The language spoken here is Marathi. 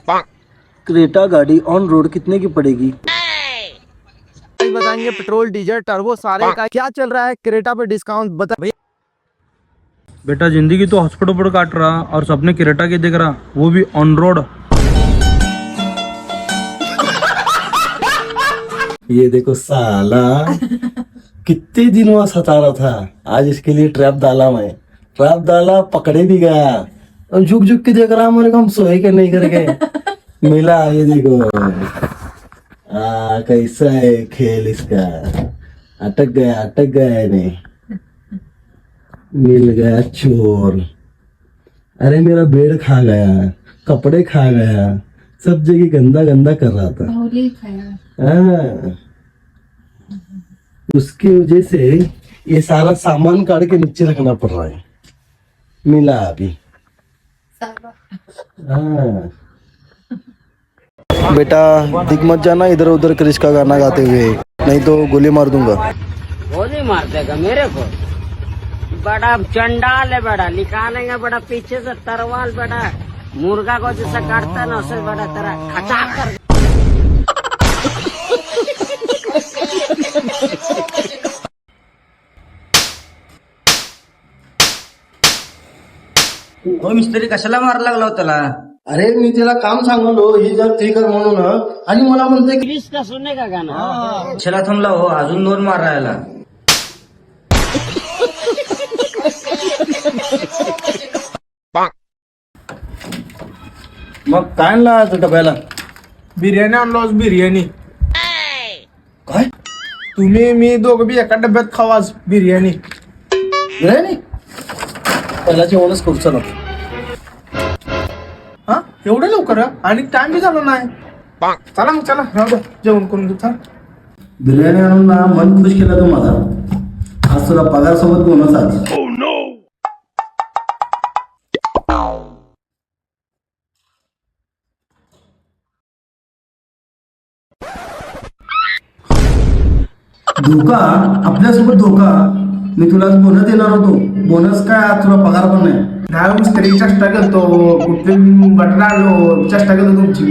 क्रेटा गाड़ी ऑन रोड कितने की पड़ेगी? बताएंगे पेट्रोल डीजल टर्बो सारे का क्या चल रहा है क्रेटा पे डिस्काउंट बता भैया। बेटा जिंदगी तो हॉस्पिटल पर काट रहा और सपने क्रेटा के देख रहा, वो भी ऑन रोड। ये देखो साला कितने दिनों सता रहा था, आज इसके लिए ट्रैप डाला मैं। ट्रैप डाला, पकड़े भी गया और झुक झुक के देख रहा मेरे को, हम सोए के नहीं करके मिला। ये देखो कैसा है खेल इसका। अटक गया नहीं, मिल गया चोर। अरे मेरा बेड खा गया, कपड़े खा गया, सब जगह गंदा गंदा कर रहा था। हाँ, उसकी वजह से ये सारा सामान काट के नीचे रखना पड़ रहा है। मिला अभी। हाँ बेटा दिख मत जाना इधर उधर क्रिश का गाना गाते हुए, नहीं तो गोली मार दूंगा। गोली मार देगा मेरे को? बड़ा चंडाल है, बड़ा निकालेंगे बड़ा पीछे से तरवाल, बड़ा मुर्गा को जैसा काटता है ना उससे बड़ा तरह खचा कर। हो मिस्त्री कशाला मार लागला त्याला? अरे मी त्याला काम सांगलो ही जर ते कर म्हणून, आणि मला म्हणते की क्रिश का सुनने का गाना कशाला थांबला हो? अजून 2 मार राहिला. मग काय आणला आज डब्याला? बिर्याणी आणलो बिर्याणी. काय तुम्ही मी दोघं बी एका डब्यात खाऊ आज बिर्याणी. बिर्याणी? पहिला जेवणच करू चला. हा एवढं लवकर आणि टाइम बी झाला नाही. चला मग चला राहू द्या, जेवण करून घेऊ. चला बिर्याणी आणून ना मन खुश केला तू माझा. आज तुला पगार सोबत बोनस आज. धोका, आपल्यासोबत धोका. मी तुला बोनस देणार होतो, बोनस काय आज तुला पगार पण नाही. नाही मिस्त्री चेष्टा करतो, कुठे बटन आलो चेष्टा करतो तुमची.